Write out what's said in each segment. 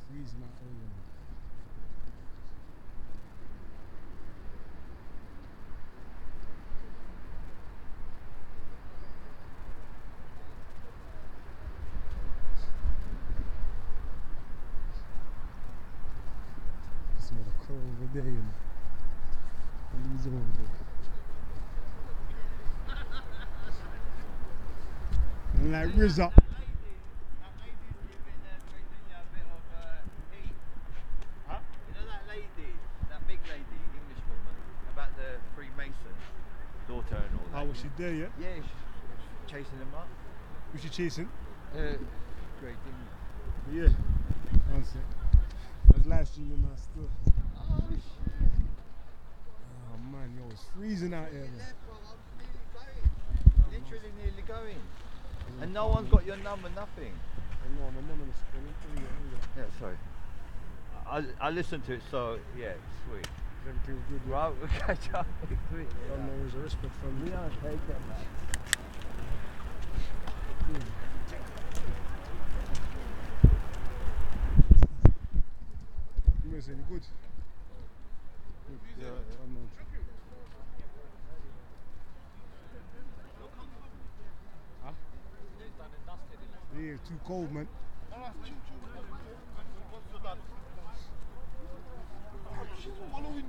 freezing out early, man. Smell the crow over there, you know. And he's over there. And like RZA. That lady's giving Virginia a bit of heat. Huh? You know that lady, that big lady, English woman, about the Freemasons, daughter and all that. Oh, was she there yet? Yeah, she's chasing him up. Was she chasing? Great thing. Yeah. One sec. I was live streaming my stuff. Oh shit. Oh man, yo, it's freezing out here, man. Literally nearly going. And no one's got your number, nothing. I know, my mum on the screen. Yeah, sorry. I listened to it, so yeah, sweet. Everything's good. Yeah. Right, we'll catch up next week. I know there's a respect from me. We are taking that. You may say you're good. Yeah, I know. Huh? Yeah, too cold, man.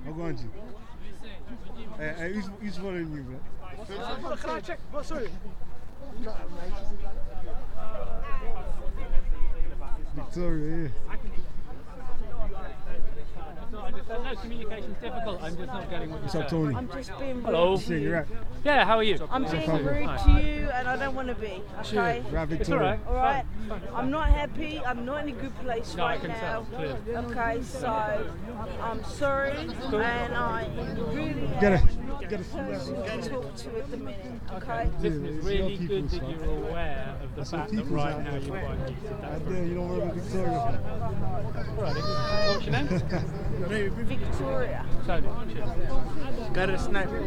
I'll go on to you. Hey, who's following you, bro? Can I check? What, sorry? Victoria, yeah. No, communication's difficult. I'm just not getting what What's you're up, saying. Tony? I'm just being rude Hello. to Yeah, you. you're right. Yeah, how are you? I'm being problem. rude Hi. to you and I don't want to be, okay? Right, It's Victoria. alright. Alright? Fine. I'm not happy, I'm not in a good place No, I right can now. tell, clearly. Okay, so I'm sorry and I really Get am it. not Get the it. person to talk to at the minute, okay? Listen, Yeah, it's it's really your good people's that fault. you're aware of the That's fact your that people's right out now there. you're quite heated. Right That's there, you don't work with Victoria. Alrighty. What's your name? Victoria. Tony. Cheers. Got a sniper.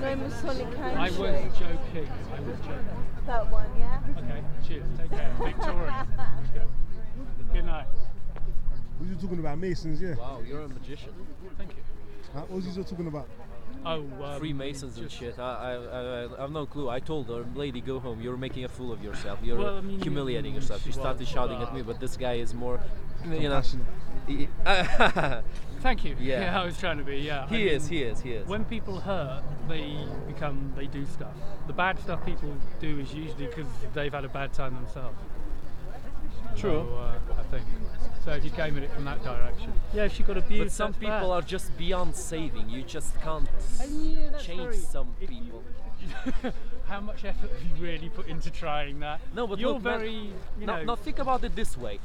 Name is Sonny I was Kane. joking. That one, yeah? Okay, cheers. Take care. Victoria. Okay. Good night. We were talking about Masons, yeah. Wow, you're a magician. Thank you. What was you talking about? Oh, Freemasons and just- shit. I have no clue. I told her, lady, go home. You're making a fool of yourself. You're Well, I mean, humiliating yourself. She well, started shouting at me, but this guy is more, you know. Compassionate. Thank you. Yeah. I was trying to be. Yeah. I He mean, is. When people hurt, they do stuff. The bad stuff people do is usually because they've had a bad time themselves. True. So, I think. So if you came at it from that direction, yeah, if she got abused, But some that's people bad. are just beyond saving. You just can't Yeah, that's change very- some if you- people. How much effort have you really put into trying that? No, but you're look, man, very, you know. Now think about it this way.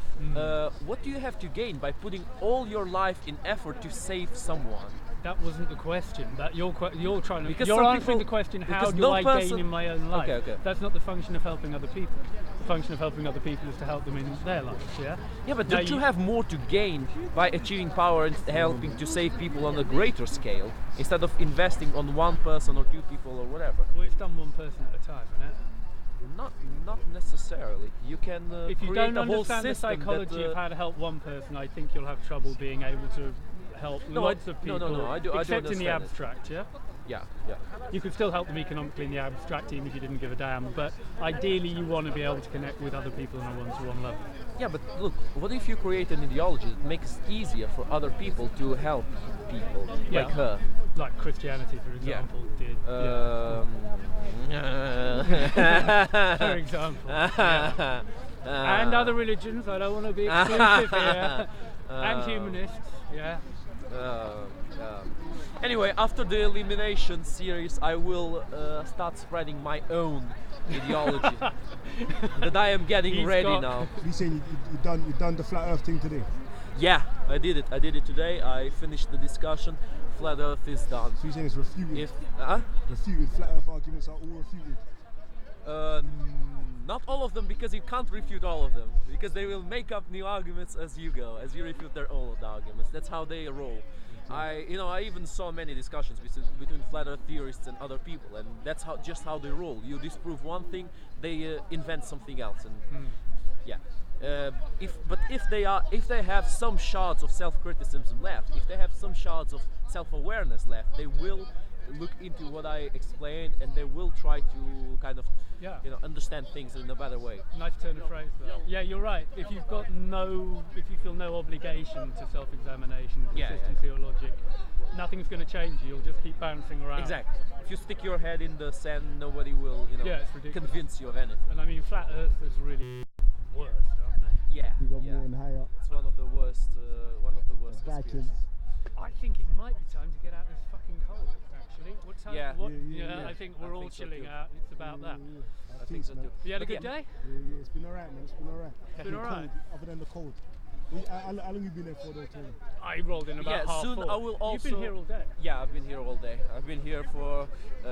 What do you have to gain by putting all your life in effort to save someone? That wasn't the question. That you're trying to. Because you're some answering people- the question. How because do no I person- gain in my own life? Okay. That's not the function of helping other people. The function of helping other people is to help them in their lives. Yeah. Yeah, but Now don't you have more to gain by achieving power and helping to save people on a greater scale instead of investing on one person or two people or whatever? Well, it's done one person at a time, isn't it? Not necessarily. You can If you create don't a whole understand the system psychology that, of how to help one person, I think you'll have trouble being able to help No, lots I- of no, people. no, I do except in the understand it. abstract, yeah. yeah. You could still help them economically in the abstract even if you didn't give a damn, but ideally you want to be able to connect with other people on a one-to-one level. Yeah, but look, what if you create an ideology that makes it easier for other people to help people Yeah. like her? Like Christianity, for example, did. For example. Yeah. And other religions, I don't want to be exclusive here. And humanists, yeah. Anyway, after the elimination series, I will start spreading my own ideology that I am getting He's ready got- now. You saying you done the flat Earth thing today? Yeah, I did it. I did it today. I finished the discussion. Flat Earth is done. So you saying it's refuted? If Refuted. Flat Earth arguments are all refuted. not all of them, because you can't refute all of them, because they will make up new arguments as you go, as you refute their old arguments. That's how they roll. I even saw many discussions between flat Earth theorists and other people, and that's just how they roll. You disprove one thing, they invent something else, and yeah. If they have some shards of self-criticism left, if they have some shards of self-awareness left, they will look into what I explained, and they will try to kind of understand things in a better way. Nice turn of phrase there. Yeah, you're right. If you feel no obligation to self-examination, consistency or logic, nothing's going to change you. You'll just keep bouncing around. Exactly. If you stick your head in the sand, nobody will, it's convince you of anything. And I mean, flat earthers really worst, aren't they? Yeah. You got more and higher. It's one of the worst. Vikings. I think it might be time to get out of this fucking cold. Actually, what time? Yeah. I think we're all so chilling too. out. It's about that. I think so too. You had a good day? Yeah, it's been alright, man. It's been alright. It's been alright. Other than the cold. How long you been there for, though, Tony? I rolled in about half soon 4. I will also. You've been here all day. Yeah, I've been here all day. I've been here for.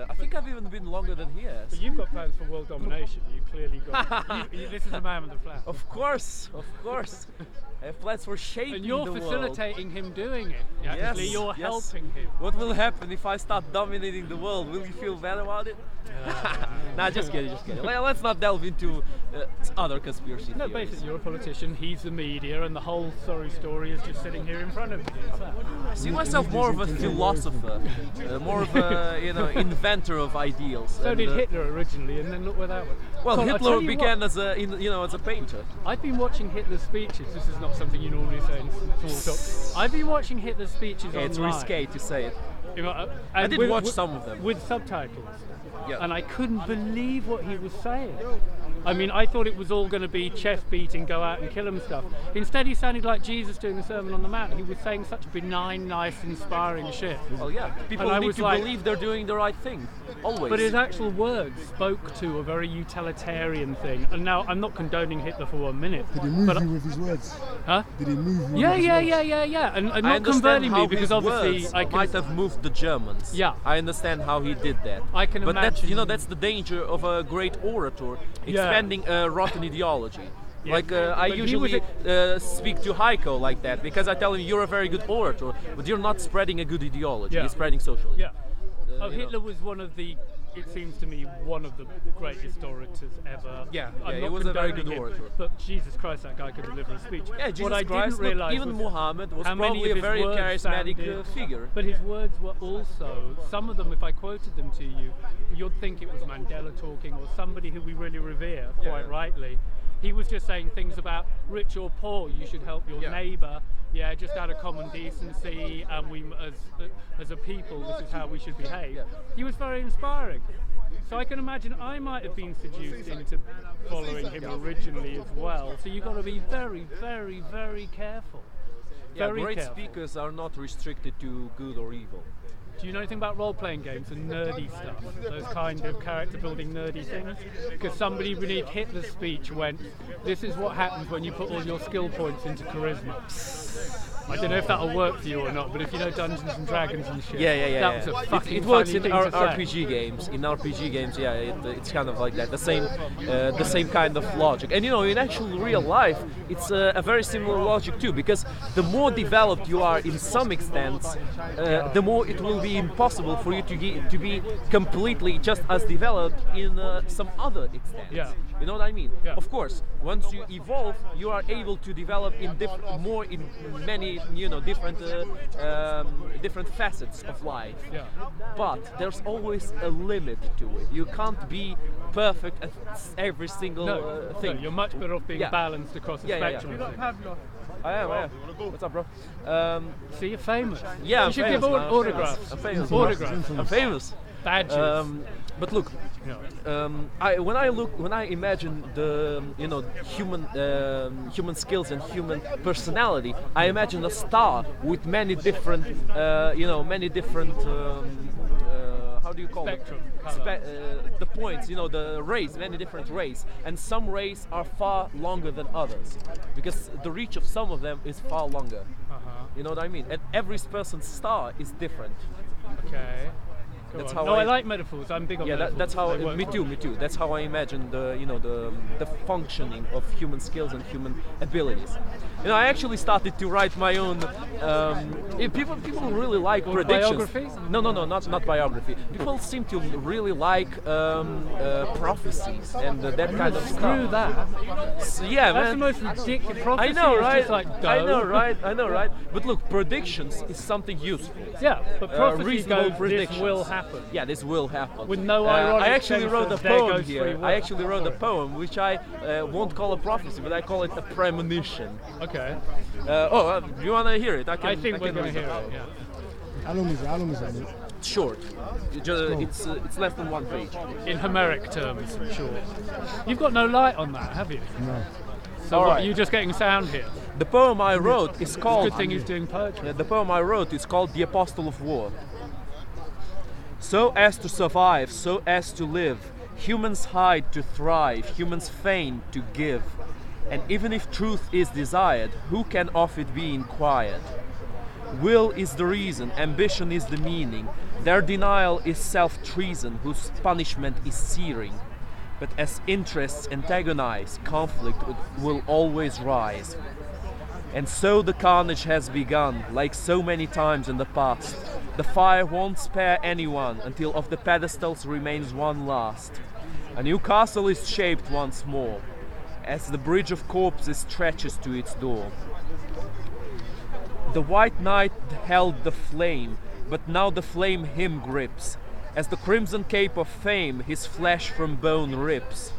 I think I've even been longer than he has. But you've got plans for world domination. You've clearly got. This is a man with a plan. Of course. I have plans for shaping And you're the world. facilitating him doing it. Actually, you're helping him. What will happen if I start dominating the world? Will you feel bad about it? Nah, just kidding. Let's not delve into other conspiracy No, theories. basically, you're a politician. He's the media, and the whole sorry story is just sitting here in front of you. It's that. I see myself more of a philosopher, more of a inventor of ideals. So did Hitler originally, and then look where that went. Well, Colin, I'll Hitler tell you began what, as a painter. I've been watching Hitler's speeches. This is not something you normally say in small talk. I've been watching Hitler's speeches online. It's risque to say it. I did watch some of them. with subtitles. Yeah. And I couldn't believe what he was saying. I mean, I thought it was all going to be chest beating, go out and kill him stuff. Instead, he sounded like Jesus doing the Sermon on the Mount. He was saying such benign, nice, inspiring shit. Well, yeah, people And I need was to like- believe they're doing the right thing, always. But his actual words spoke to a very utilitarian thing. And now, I'm not condoning Hitler for 1 minute. Did he move but you with his words? Huh? Did he move you Yeah, with his words? yeah. And I not understand converting how me because his obviously words I can. might have moved the Germans. Yeah. I understand how he did that. I can but that's imagine- that's the danger of a great orator expanding a rotten ideology. Yeah. Like I But he usually was speak to Heiko like that because I tell him you're a very good orator, but you're not spreading a good ideology. Yeah. You're spreading socialism. Yeah. you Hitler was one of the. It seems to me one of the greatest orators ever. Yeah, I'm he not was a very condoning good him, orator. But Jesus Christ, that guy could deliver a speech. Yeah, Jesus what I Christ, didn't realise even was Muhammad was how many probably of a his very words charismatic sounded- figure. But his words were also, some of them, if I quoted them to you, you'd think it was Mandela talking or somebody who we really revere, quite rightly. He was just saying things about rich or poor, you should help your neighbour. Yeah, just out of common decency, and we, as a people, this is how we should behave. He was very inspiring. So I can imagine I might have been seduced into following him originally as well. So you've got to be very, very, very careful. Yeah, Very great careful. speakers are not restricted to good or evil. Do you know anything about role-playing games and nerdy stuff? Those kind of character-building nerdy things? Because somebody beneath Hitler's speech went, this is what happens when you put all your skill points into charisma. I don't know if that'll work for you or not, but if you know Dungeons and Dragons and shit, that was a fucking It works funny in thing to say. RPG games. In RPG games, yeah, it's kind of like that. The same kind of logic. And in actual real life, it's a very similar logic too. Because the more developed you are in some extent, the more it will be impossible for you to be completely just as developed in some other extent. Yeah. You know what I mean? Yeah. Of course, once you evolve, you are able to develop in many different facets of life. Yeah. But there's always a limit to it. You can't be perfect at every single thing. No, you're much better off being balanced across the spectrum. I am. What's up, bro? See, you're famous. Yeah, you should famous, give man. autographs. I'm famous. Autographs. I'm famous. Badges. But look, when I imagine the human skills and human personality, I imagine a star with many different how do you call Spectrum, it? The points, the rays, many different rays, and some rays are far longer than others because the reach of some of them is far longer. You know what I mean? And every person's star is different. Okay. That's on. how No, I like metaphors. I'm big on metaphors. That's how. They work Me for too. Me too. That's how I imagine the functioning of human skills and human abilities. I actually started to write my own. People really like predictions. Biography? No, not biography. People seem to really like prophecies and that kind of stuff. Screw that. Yeah, That's man. the most ridiculous prophecy. I know, is right? Just like, I know, go. right? I know, right? But look, predictions is something useful. Yeah, but prophecy Reasonable goes, predictions. this will happen. Yeah, this will happen. With no ironic I actually sense wrote a of there poem goes free here. will. I actually wrote a poem which I won't call a prophecy, but I call it a premonition. Okay. You wanna hear it? I think we're can going to read hear it. it, yeah. How long is it, mate? It's short. It's less than one page. In Homeric terms, sure. You've got no light on that, have you? No. So All what, right. are you just getting sound here? The poem I wrote is called. Good thing he's doing poetry. The poem I wrote is called The Apostle of War. So as to survive, so as to live, humans hide to thrive, humans feign to give. And even if truth is desired, who can of it be inquired? Will is the reason, ambition is the meaning. Their denial is self-treason, whose punishment is searing. But as interests antagonize, conflict will always rise. And so the carnage has begun, like so many times in the past. The fire won't spare anyone until of the pedestals remains one last. A new castle is shaped once more, as the bridge of corpses stretches to its door. The white knight held the flame, but now the flame him grips. As the crimson cape of fame his flesh from bone rips.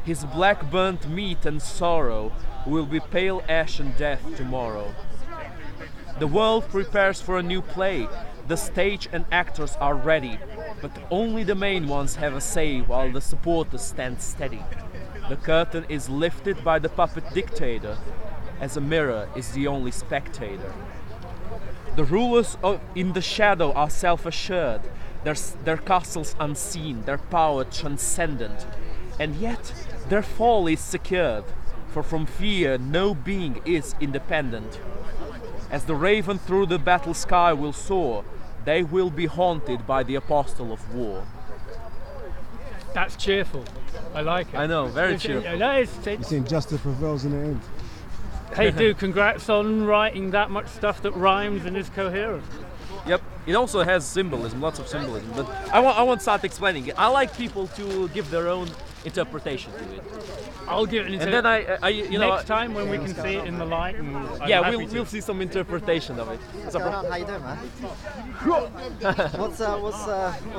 His black burnt meat and sorrow will be pale ash and death tomorrow. The world prepares for a new play. The stage and actors are ready, but only the main ones have a say while the supporters stand steady. The curtain is lifted by the puppet dictator, as a mirror is the only spectator. The rulers in the shadow are self-assured, their castles unseen, their power transcendent, and yet their fall is secured, for from fear no being is independent. As the raven through the battle sky will soar, they will be haunted by the apostle of war. That's cheerful. I like it. I know, very cheerful. That is, You're saying justice prevails in the end. hey, dude, congrats on writing that much stuff that rhymes and is coherent. Yep, it also has symbolism, lots of symbolism, but I won't start explaining it. I like people to give their own interpretation to it. I'll give it an And then next time when we can see it in the light. And I'm yeah, happy we'll see some interpretation of it. What's going on? How you doing, man?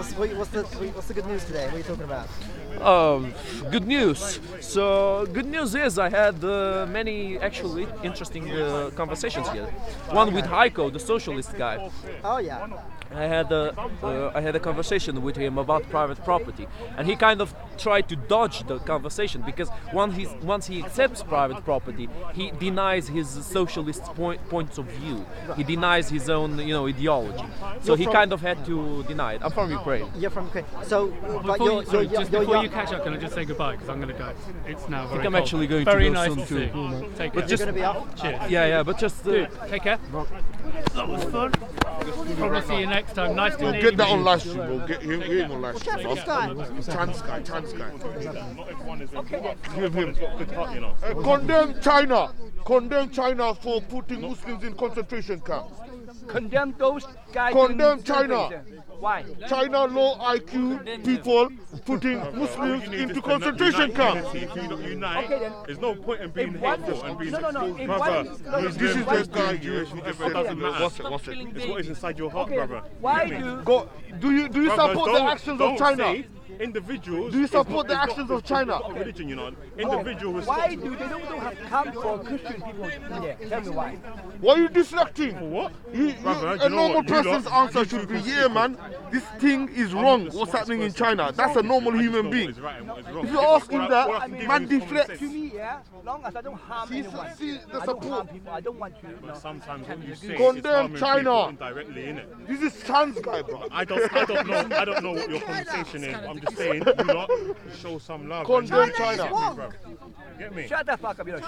What's the good news today? What are you talking about? Good news. So good news is I had many actually interesting conversations here. One with Heiko, the socialist guy. Oh yeah. I had a conversation with him about private property, and he kind of tried to dodge the conversation because once he accepts private property, he denies his socialist points of view. He denies his own ideology. So he kind of had to deny it. I'm from Ukraine. You're from Ukraine. So, but Before you're you catch up, can I just say goodbye because I'm going to go. It's now very I'm cold. actually going to very go nice soon to too. see. Take But care. just- going to be up. Cheers. Yeah, but just Dude, take care. That was fun. Probably see you next time. Nice to meet you. Get that on live stream, bro. You ain't on live What's stream. this guy? Trans guy. Give him good heart, you know. Condemn China for putting Muslims in concentration camps. Condemn those guys. Condemn China. Why? China low IQ people putting Muslims into concentration camps. If you don't unite, Okay, then. there's no point in being If one- hateful and being no. If brother. one- This is Muslim, the guy. Jewish, whatever, it doesn't matter. What's it? It's what is inside your heart, Okay, brother. why You get me? do Do you Brother, support the don't- actions don't of China? say individuals. Do you is support not- the is not- actions of is China? not religion, you know. Individuals. Why do they don't have camp for Christian people in there? Tell me why. Why are you deflecting? For what? A Brother, do you know normal what? You person's lot- answer should be, yeah, man, this thing is wrong. What's happening in China? That's a normal human being. If you ask him that, man deflects. To me, yeah, yeah, long as I don't harm anyone. See the I don't support. harm people. I don't want to. But sometimes what you say Condemn is harming China. people indirectly, innit? This is Chan's guy, bro. I don't know what your conversation is. I'm just saying, you lot show some love. Condemn and- China. Bro. Get me? Shut the fuck up, you know.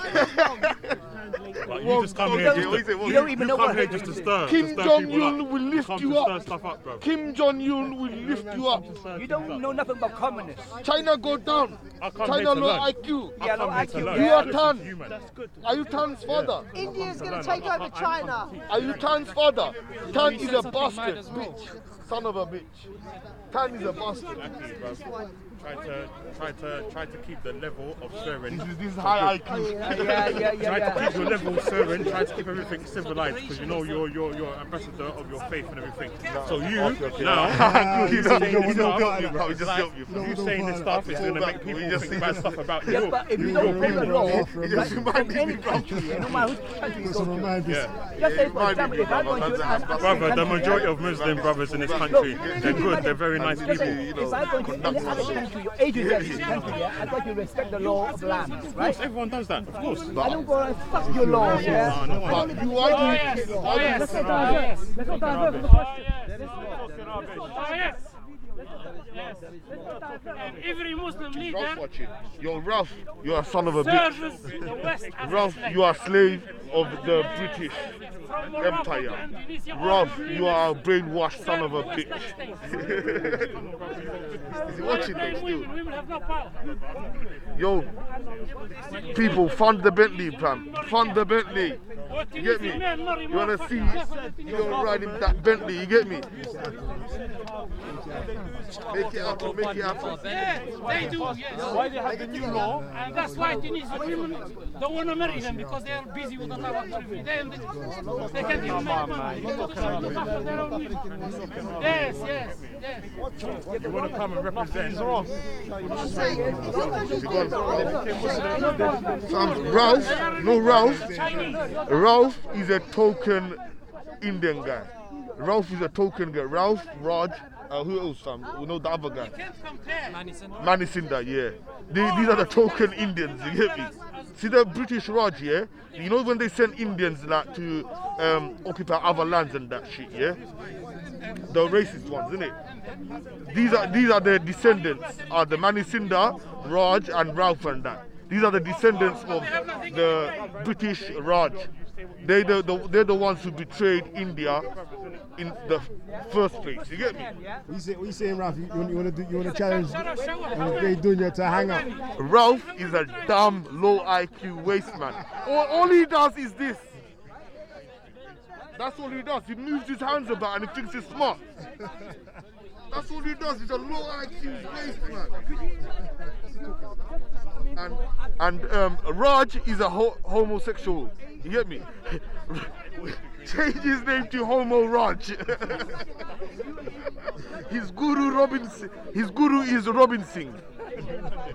Like, you just come here just to, You don't even know come what here hate just to is. stir. Kim to stir Jong people up. Un will lift Come you to stir up. stuff up, bro. Kim Jong Un will lift you up. You don't know nothing about communists. China go down. I come China here to low learn. IQ. Yeah, low I'm here to IQ, learn. You yeah. are Listen, Tan. human. Are you Tan's father? India's going to take over China. Are you Tan's father? Tan is a bastard, bitch. Son of a bitch. Tan is a bastard. Exactly, bro. Try to keep the level of swearing. This is high IQ. Try to keep your level of swearing. Try to keep everything civilized because you know you're ambassador of your faith and everything. So you now You saying this stuff is going to make people think bad stuff about you. Yeah, but if you don't follow the law, just from reminded any me, bro. country, no matter which country you go to, Yeah. just say for example, if I go into an Brother, the majority of Muslim brothers in this country, they're good, they're very nice people. if I go into any other country, your age is in country, yeah, I got to respect the law of the land, right? Everyone does that, of course. I don't go and fuck your law, yeah. But you are Let's not divert from the question. Every Muslim leader You're Ralph, you're a son of a bitch. serves the West as a Ralph, slave. you are a slave of the British From Morocco to Empire. Tunisia, all Ralph, the you are a leaders brainwashed son serve of a the West bitch. as slaves. Is he watching Blame them women. still? Women have no power. Yo, people, fund the Bentley, fam. Fund the Bentley. You get me? You wanna see you're riding that Bentley, you get me? Make it happen, make it happen. Yes, they do. Yes. Why they have the new law? And that's why Tunisian women don't want to marry them because they are busy with Allah Akbar every day and they can't even make money. They look after their own needs. Yes, yes, yes. You want to come and represent. Ralph is a token Indian guy. Ralph is a token guy. Ralph, Raj, who else, fam? We know the other guy. Manisinda, yeah. These are the token Indians, you get me? See the British Raj, yeah? You know when they send Indians like to occupy other lands and that shit, yeah? The racist ones, isn't it? These are the descendants, are the Manisinda, Raj and Ralph and that. These are the descendants of the British Raj. They're the ones who betrayed India in the first place. You get me? What you saying, Ralph? You want to challenge they doing you to hang up? Ralph is a damn low IQ waste man. All he does is this. That's all he does. He moves his hands about and he thinks he's smart. That's all he does. He's a low IQ waste man. And Raj is a homosexual. You get me? Change his name to Homo Raj. His guru is Robin Singh.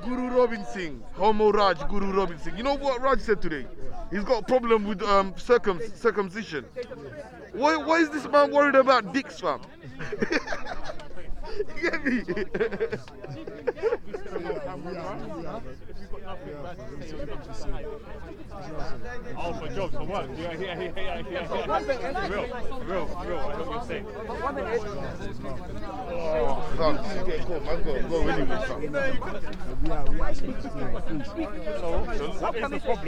Guru Robin Singh. Homo Raj, Guru Robin Singh. You know what Raj said today? He's got a problem with circumcision. Why is this man worried about dicks, fam? You get me? Oh, for jobs, for work. Yeah. Real. I know what you're saying. Oh, man, go anyway, fam. So what is the problem?